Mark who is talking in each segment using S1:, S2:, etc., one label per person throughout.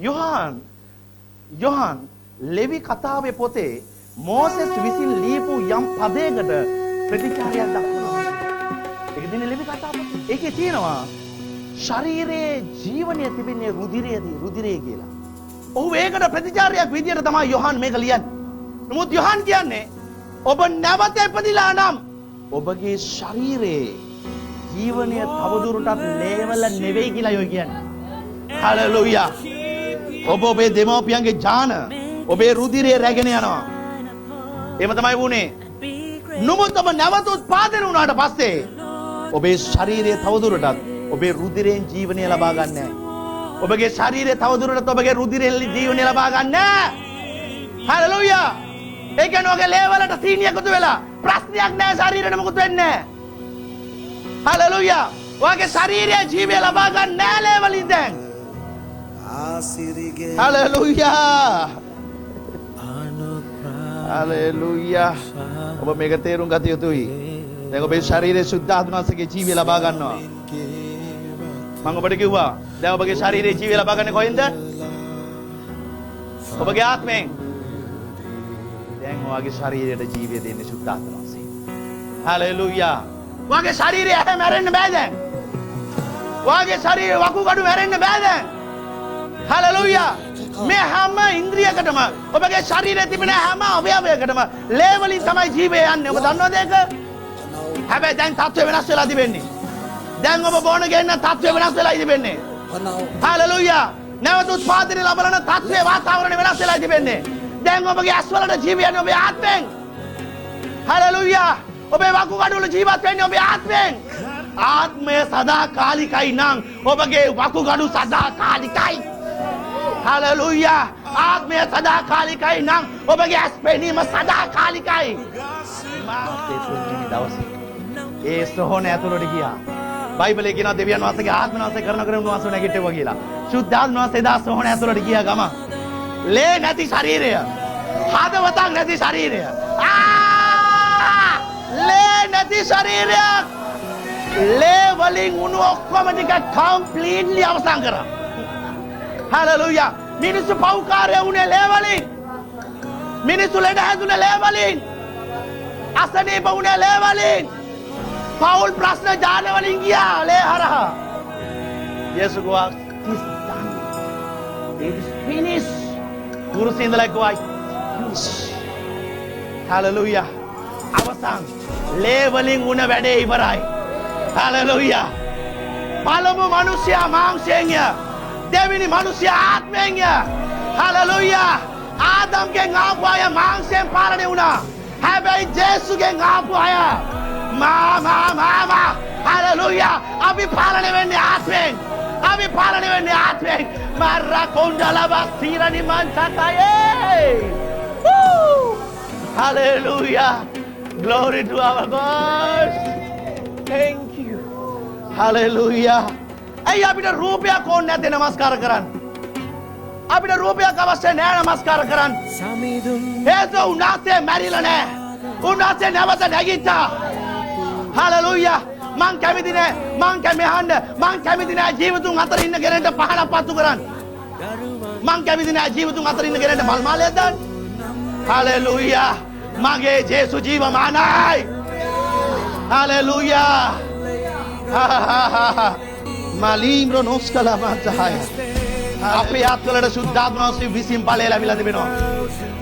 S1: යොහන් ලෙවි කතාවේ පොතේ මෝසෙස් විසින් ලියපු යම් පදයකට ප්‍රතිචාරයක් දක්වනවා. ඒක දිනේ ලෙවි කතාව. ඒකේ තියෙනවා ශරීරයේ ජීවනය තිබෙන්නේ රුධිරයේ කියලා. ඔහු ඒකට ප්‍රතිචාරයක් විදියට තමයි යොහන් මේක ලියන්නේ. නමුත් යොහන් කියන්නේ ඔබ නැවත ඉපදිලා නම් ඔබගේ ශරීරයේ ජීවනය තවදුරටත් ලේවල නෙවෙයි කියලා යෝ කියන්නේ. හලෙලූයා. ඔබ ඔබේ දෙමව්පියන්ගේ ඥාන ඔබේ රුධිරයේ රැගෙන යනවා. එහෙම තමයි වුනේ. නමුත් ඔබ නැවත උත්පාදනය වුණාට පස්සේ ඔබේ ශරීරය තවදුරටත් ඔබේ රුධිරයෙන් ජීවනය ලබා ගන්න නැහැ. ඔබගේ ශරීරය තවදුරටත් ඔබගේ රුධිරයෙන් ජීවනය ලබා ගන්න නැහැ. හලෙලූයා. ඒ කියන්නේ ඔගේ ලේවලට සීනි එකතු වෙලා ප්‍රශ්නයක් නැහැ, ශරීරෙට මොකුත් වෙන්නේ නැහැ. හලෙලූයා. ඔගේ ශරීරයේ ජීවය ලබා ගන්න නැහැ ලේවලින් දැන්. හලෙලූයා. හලෙලූයා. ඔබ මේක තේරුම් ගත යුතුයි. දැන් ඔබේ ශරීරයේ සුද්ධාත්මසගේ ජීවය ලබා ගන්නවා. මම ඔබට කිව්වා දැන් ඔබගේ ශරීරයේ ජීවය ලබා ගන්නේ කොහෙන්ද? ඔබගේ ආත්මයෙන්. දැන් ඔයාගේ ශරීරයට ජීවය දෙන්නේ සුද්ධාත්මසෙ. හලෙලූයා. ඔයාගේ ශරීරය මැරෙන්න බෑ දැන්. ඔයාගේ ශරීරය වකුගඩු මැරෙන්න බෑ දැන්. හලෙලූයා. මේ හැම ඉන්ද්‍රියකටම ඔබගේ ශරීරයේ තිබෙන හැම අවයවයකටම ලේ වලින් තමයි ජීවය යන්නේ. ඔබ දන්නවද ඒක? හැබැයි දැන් තත්ත්වය වෙනස් වෙලා තිබෙන්නේ. දැන් ඔබ බොන ගෙන්න තත්ත්වය වෙනස් වෙලා තිබෙන්නේ. හලෙලූයා. නැවත උත්පාදනය ලබන තත්ත්වයේ වාතාවරණය වෙනස් වෙලා තිබෙන්නේ. දැන් ඔබගේ ඇස්වලට ජීවය යන්නේ ඔබේ ආත්මෙන්. හලෙලූයා. ඔබේ වකුගඩු වල ජීවත් වෙන්නේ ඔබේ ආත්මෙන්. ආත්මය සදාකාලිකයි නම් ඔබගේ වකුගඩු සදාකාලිකයි. හලෙලූයා. ආත්මය සදාකාලිකයි නම් ඔබගේ ඇස් පෙනීම සදාකාලිකයි. මාසේ තුන්වෙනි දවසේ ඒ සොහොන ඇතුළට ගියා. බයිබලයේ කියනවා දෙවියන් වහන්සේගේ ආත්ම නාසය කරන උන්වහන්සේ නැගිට්ටුවා කියලා. සුද්ධාත්ම වහන්සේ දා සොහොන ඇතුළට ගියා ගම. ලේ නැති ශරීරය. හදවතක් නැති ශරීරය. ලේ නැති ශරීරයක්. ලේ වලින් උණු ඔක්කොම ටික කම්ප්ලීට්ලි අවසන් කරා. හලෙලූයා. මිනිස්සු පව්කාරය වුණේ ලේ වලින්. මිනිස්සු ලෙඩ හැදුනේ ලේ වලින්. අසනීප වුණේ ලේ වලින්. පෞල් ප්‍රශ්න ජාන වලින් ගියා ලේ හරහා. යේසුස් ගෝස් is done. It is finished. කුරුසියේ ඉඳලා ගෝයි. හලෙලූයා. අවසන්. ලේ වලින් උන වැඩේ ඉවරයි. හලෙලූයා. පළමු මිනිසයා මාංශයෙන් ය. දෙවෙනි මිනිසයා ආත්මයෙන් ය. හලෙලූයා. ආදම්ගෙන් ආපු අය මාංශයෙන් පාලනය වුණා. හැබැයි ජේසුස්ගෙන් ආපු අය මා හලෙලූයා. අපි පාලනය වෙන්නේ ආත්මයෙන්. අපි පාලනය වෙන්නේ ආත්මයෙන්. මරා කොණ්ඩලවා සීරණි මන්සකයේ. Hallelujah. Glory to our God. Thank you. Hallelujah. ඇයි අපිට රූපයක් ඕනේ නැත්තේ නමස්කාර කරන්න? අපිට රූපයක් අවශ්‍ය නැහැ නමස්කාර කරන්න. හේතුව උන්වහන්සේ මැරිලා නැහැ. උන්වහන්සේ නැවත නැගිට්ටා. Hallelujah. මං කැමති නෑ. මං කැමති නෑ ජීවිතුන් අතර ඉන්න කෙනෙක්ට පහනක් පත්තු කරන්න. මං කැමති නෑ ජීවිතුන් අතර ඉන්න කෙනෙක්ට මල් මාලයක් දාන්න. Hallelujah. මගේ ජේසු ජීවමානයි. Hallelujah. මලිම්රෝ නොස්කලා මාතහය. අපේ අත්වලට සුද්ධාත්ම වහන්සේ විසින් බලය ලැබිලා තිබෙනවා.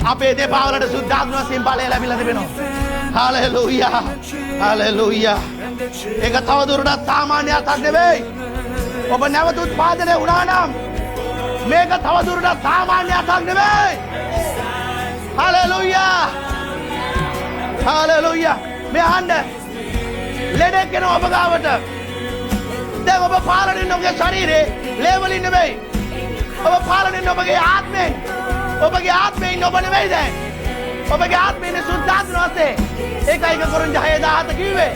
S1: අපේ දෙපා වලට සුද්ධාත්ම වහන්සේ බලය ලැබිලා තිබෙනවා. Hallelujah. Hallelujah. ඒක තවදුරටත් සාමාන්‍ය අතක් නෙවෙයි. ඔබ නැවත උත්පාදනය වුණා නම් මේක තවදුරටත් සාමාන්‍ය අතක් නෙවෙයි. Hallelujah. Hallelujah. මේ අහන්න ලෙඩෙක් කෙනා ඔබ ගාවට දැන් ඔබ පාලනින් ඔබගේ ශරීරේ ලේ වලින් නෙවෙයි. ඔබ පාලනින් ඔබගේ ආත්මයෙන්. ඔබගේ ආත්මයෙන් ඔබ නෙවෙයි දැන්. ඔබගේ ආත්මයෙන් සුද්ධාත්ම වහන්සේ. ඒකයි කොරින්ථ 6:17 කිව්වේ.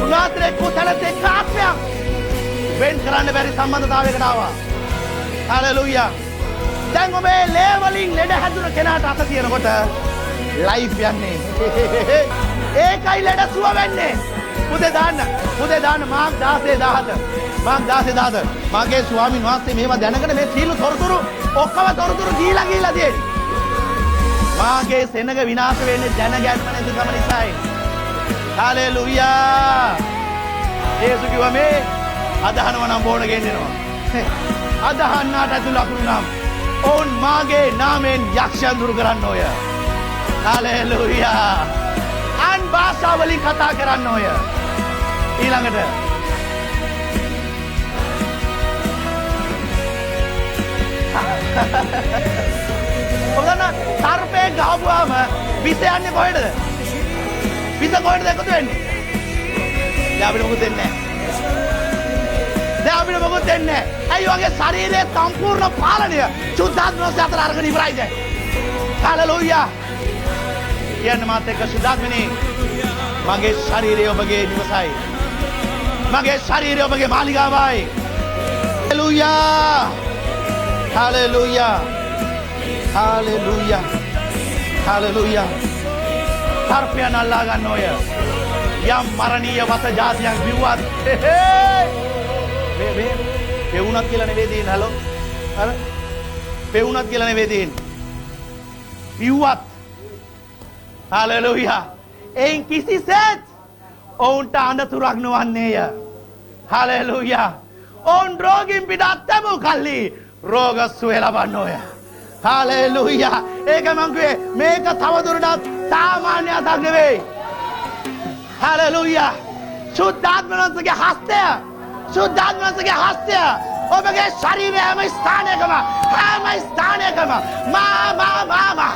S1: උනාත්‍රේ කුතලතේ ආත්මයක් වෙන් කරන්න බැරි සම්බන්ධතාවයකට ආවා. Hallelujah. දැන් ඔබේ ලේ වලින් ලෙඩ හැදුන කෙනාට අත තියනකොට ලයිෆ් යන්නේ. ඒකයි ලෙඩ සුව වෙන්නේ. පුදේ දාන්න මාක් 16:17. මං දාද මගේ ස්වාමීන් වහන්සේ මේවා දැනගෙන මේ සීල තොරතුරු ඔක්කොම තොරතුරු දීලා තියෙන්නේ. මාගේ සෙනග විනාශ වෙන්නේ දැනගැන්ම නැතිකම නිසායි. හලෙලූයා. යේසුස් කිව්වා මේ අදහනව නම් බෝණ ගෙන්නෙනවා. අදහන්නාට ඇතුළත් වුණාම ඔවුන් මාගේ නාමයෙන් යක්ෂයන් දුරු කරන්න ඕය. හලෙලූයා. අන් භාෂාවලින් කතා කරන්න ඕය. ඊළඟට ඔබන සර්පේ ගහපුවාම විස යන්නේ කොහෙද? විස කොහෙද එකතු වෙන්නේ? දැන් අපිට මොකද දෙන්නේ නැහැ. ඇයි වගේ ශරීරයේ සම්පූර්ණ පාලනය සුද්ධාත්මනෝස් අතර අරගෙන ඉවරයි දැන්. හලෙලූයා. කියන්න මාත් එක්ක සුද්ධාත්මනේ මගේ ශරීරය ඔබගේ නිවසයි. මගේ ශරීරය ඔබගේ මාලිගාවයි. හලෙලූයා. හලෙලූයා. හලෙලූයා. හලෙලූයා. සර්පයන් අල්ලා ගන්න ඔය. යම් මරණීය වස જાතියක් විව්වත් මේ පෙවුනක් කියලා නෙවෙයි තියෙන්නේ. හලෝ. අර පෙවුනක් කියලා නෙවෙයි තියෙන්නේ. විව්වත්. හලෙලූයා. එයින් කිසිසේත් ඔවුන්ට අනතුරක් නොවන්නේය. හලෙලූයා. ඔවුන් රෝගීන් පිට අත්දැමූ කල්හි රෝග සුවය ලබන්නෝය. හලෙලූයා. ඒක මං කිව්වේ මේක තවදුරටත් සාමාන්‍ය අතක් නෙවෙයි. හලෙලූයා. සුද්ධාත්මනෝස්ගේ හස්තය. සුද්ධාත්මනෝස්ගේ හස්තය ඔබගේ ශරීරයේ හැම ස්ථානයකම මා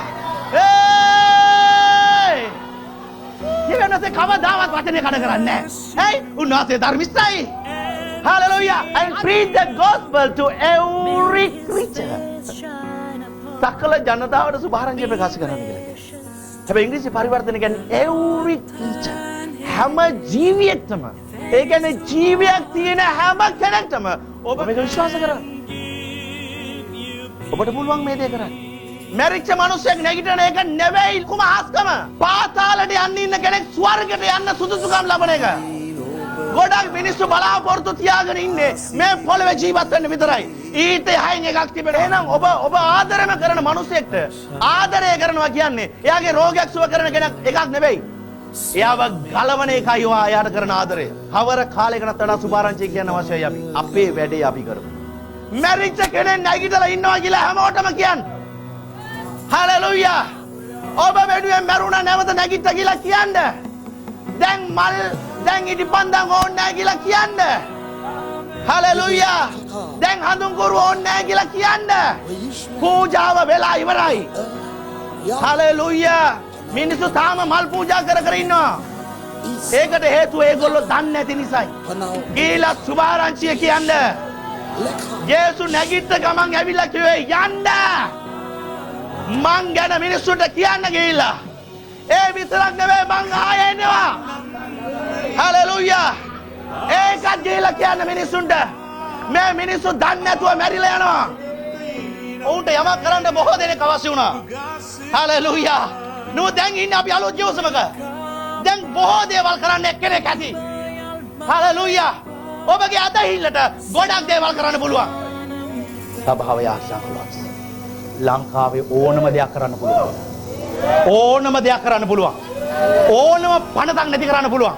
S1: ජීවනසේ කවදාවත් වචනේ කඩ කරන්නේ නැහැ. ඇයි? උන්වහන්සේ ධර්මිෂ්ඨයි. Hallelujah. And preach the gospel to every creature. සකල ජනතාවට සුභාරංචිය ප්‍රකාශ කරන්න කියලා කියනවා. හැබැයි ඉංග්‍රීසි පරිවර්තනය කියන්නේ every creature. හැම ජීවියෙක්ටම. ඒ කියන්නේ ජීවියක් තියෙන හැම කෙනෙක්ටම ඔබ මේක විශ්වාස කරන්න. ඔබට පුළුවන් මේ දේ කරන්න. මැරිච්ච මිනිස්සෙක් නැගිටින එක නෙවෙයි කුමහස්කම. පාතාලයට යන්න ඉන්න කෙනෙක් ස්වර්ගයට යන්න සුදුසුකම් ලබන එක. ගොඩක් මිනිස්සු බලාපොරොත්තු තියාගෙන ඉන්නේ මේ පොළවේ ජීවත් වෙන්න විතරයි. ඊට යහින් එකක් තිබෙන. එහෙනම් ඔබ ආදරම කරන මිනිසෙක්ට ආදරය කරනවා කියන්නේ එයාගේ රෝගයක් සුව කරන කෙනෙක් එකක් නෙවෙයි. එයාව ගලවන එකයි එයාට කරන ආදරය. කවර කාලයකටත් වඩා සුභාරංචිය කියන්න අවශ්‍යයි අපි. අපේ වැඩේ අපි කරමු. මැරිච්ච කෙනෙක් නැගිටලා ඉන්නවා කියලා හැමෝටම කියන්න. හලෙලූයා. ඔබ වෙනුවෙන් මරුණා නැවත නැගිට්ටා කියලා කියන්න. දැන් ඉටිපන්දන් ඕනේ නැහැ කියලා කියන්න. හලෙලූයා. දැන් හඳුන් කරු ඕනේ නැහැ කියලා කියන්න. පූජාව වෙලා ඉවරයි. හලෙලූයා. මිනිස්සු තාම මල් පූජා කර ඉන්නවා. ඒකට හේතුව ඒගොල්ලෝ දන්නේ නැති නිසායි. ගිහිලා සුභාරංචිය කියන්න. යේසු නැගිට ගමන් ඇවිල්ලා කිව්වේ යන්න. මං ගැන මිනිස්සුන්ට කියන්න ගිහිල්ලා. ඒ විතරක් නෙවෙයි මං ආයෙ එනවා. හලෙලූයා. ඒකත් ගිහිල්ලා කියන්න මිනිස්සුන්ට. මේ මිනිස්සු දන්නේ නැතුව මැරිලා යනවා. ඔවුන්ට යමක් කරන්න බොහෝ දෙනෙක් අවශ්‍ය වුණා. හලෙලූයා. නෝ දැන් ඉන්නේ අපි අලුත් ජීවසමක. දැන් බොහෝ දේවල් කරන්න එක්කෙනෙක් ඇති. හලෙලූයා. ඔබගේ අතහිල්ලට ගොඩක් දේවල් කරන්න පුළුවන්. සභාව ආශා කළොත් ලංකාවේ ඕනම දෙයක් කරන්න පුළුවන්. ඕනම දෙයක් කරන්න පුළුවන්. ඕනම පණතක් නැති කරන්න පුළුවන්.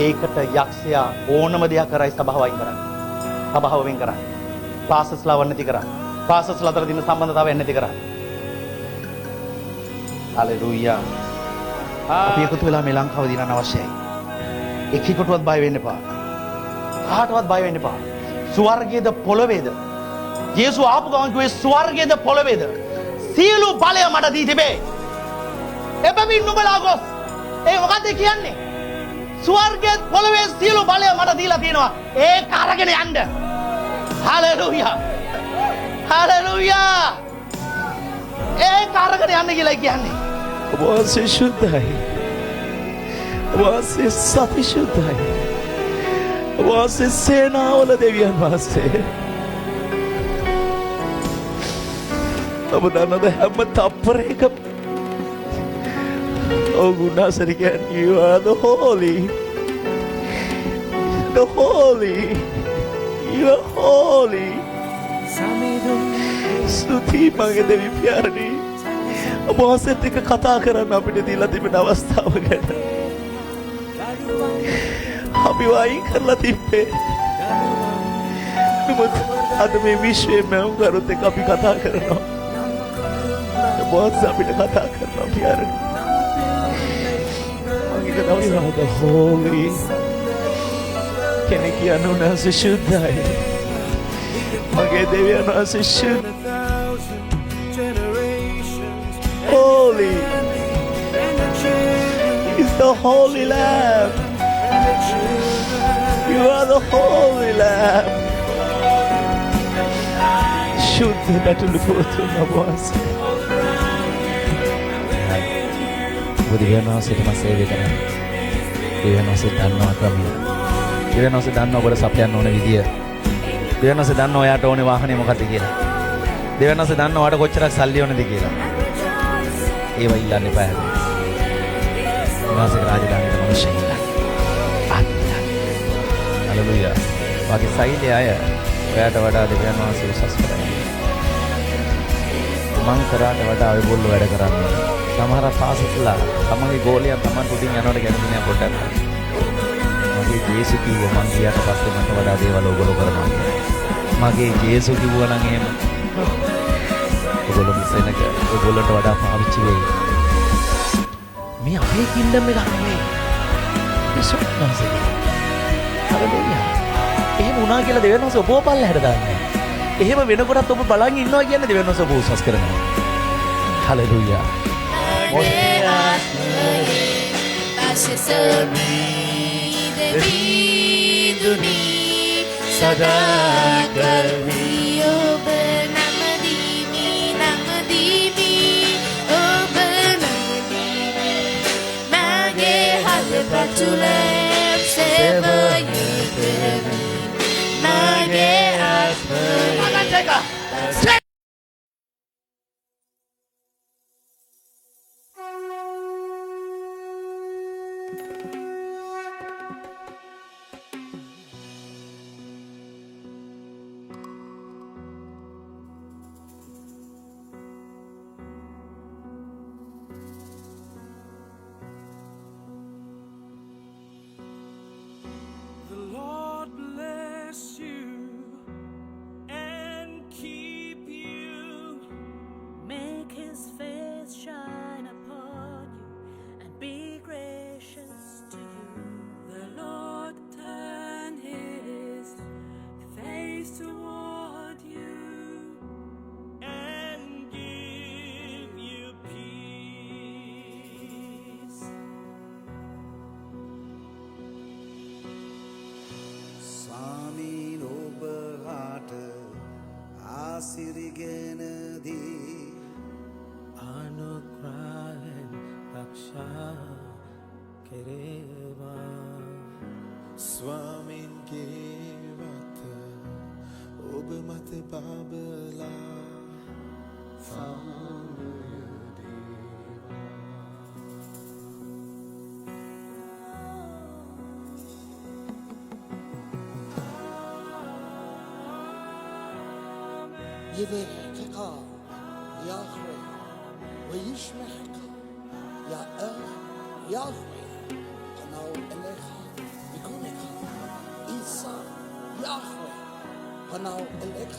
S1: ඒකට යක්ෂයා ඕනම දෙයක් කරයි සභාව වයින් කරන්නේ. සභාව වෙන් කරන්නේ. පාසස්ලා නැති කරන්නේ. පාසස්ලා අතර දින සම්බන්ධතාවය නැති කරන්නේ. හලෙලූයා. අපි එකතු වෙලා මේ ලංකාව දිනන්න අවශ්‍යයි. එක්කෙකුටවත් බය වෙන්න එපා. කාටවත් බය වෙන්න එපා. ස්වර්ගයේද පොළවේද? යේසු ආපු ගමන් කිව්වේ ස්වර්ගයේද පොළවේද? සියලු බලය මට දී තිබේ. එබැවින් නුඹලා ගොස්. ඒ මොකද්ද කියන්නේ? ස්වර්ගයේ පොළවේ සියලු බලය මට දීලා තියෙනවා. ඒක අරගෙන යන්න. හලෙලූයා. හලෙලූයා. ඒක අරගෙන යන්න කියලා කියන්නේ.
S2: ඔබ වහන්සේ ශුද්ධයි. ඔබ වහන්සේ සවිශුද්ධයි. ඔබ වහන්සේ සේනාවල දෙවියන් වහන්සේ. ඔබ දන්නද හැම තප්පරයකම ඔව් ගුණාසරිකයන් you are the holy. the holy. You are holy. ස්තුති මගේ දෙවි පියාණනි. ඔබ වහන්සේත් එක්ක කතා කරන්න අපිට දීලා තිබෙන අවස්ථාව ගැන. අපි වයින් කරලා තිබ්බේ. නමුත් අද මේ විශ්වයේ මෞංගරුත් එක්ක අපි කතා කරනවා. ඔබ වහන්සේ අපිට කතා කරනවා පියාණනි. මගේ දවසවල holy. කෙනෙක් කියන්න උන්වහන්සේ ශුද්ධයි. මගේ දෙවියන් වහන්සේ ශුද්ධ. Holy. He's the holy lamb. You are the holy lamb. ශුද්ධ බැටළු පුතුන් ඔබ වහන්සේ. දෙවියන් වහන්සේට මම සේවය කරනවා. දෙවියන් වහන්සේ දන්නවා ක්‍රමය. දෙවියන් වහන්සේ දන්නවා ඔබට සපයන්න ඕන විදිය. දෙවියන් වහන්සේ දන්නවා ඔයාට ඕනේ වාහනේ මොකක්ද කියලා. දෙවියන් වහන්සේ දන්නවා ඔයාට කොච්චරක් සල්ලි ඕනද කියලා. ඒව ඉල්ලන්න එපා. වාසික රාජධානියට මිනිස්සු ඉන්න. හලෙලූයා. වාගේ සෛලේ අය ඔයාට වඩා දෙවියන් වහන්සේ උසස් කරනවා. මං කරාට වඩා ඔයගොල්ලෝ වැඩ කරන්නේ. සමහර පාසකලා තමන්ගේ ගෝලයා තමන් උඩින් යනවට කැමති නෑ පොඩ්ඩක්. මගේ ජේසු කිව්වා මං ගියාට පස්සේ මට වඩා දේවල් ඔයගොල්ලෝ කරනවා. මගේ ජේසු කිව්වා නම් එහෙම ඔයගොල්ලෝ මිසෙනක ඔයගොල්ලන්ට වඩා පාවිච්චි වෙයි. මේ අපේ කින්ඩම් එකක් නෙවෙයි. විශ්වාසය. හලෙලූයා. එහෙම වුණා කියලා දෙවියන් වහන්සේ ඔබව පල්ලෙහාට දාන්නේ. එහෙම වෙනකොටත් ඔබ බලන් ඉන්නවා කියන්නේ දෙවියන් වහන්සේ ඔබ උසස් කරනවා. Hallelujah.
S3: The Lord bless you and keep you.
S4: Make his face shine upon you and be gracious to you.
S3: The Lord turn his face toward you and give you peace.
S5: ස්වාමීන් ඔබහාට ආසිරිගෙන දී
S3: අනුග්‍රහයෙන් රක්ෂා කෙරේවා.
S6: ස්වාමින්ගේ වත ඔබ මත බබලා
S7: يباركك يهوه ويشمعك يا يهوه أنا إليك بكونك إيسا يهوه أنا إليك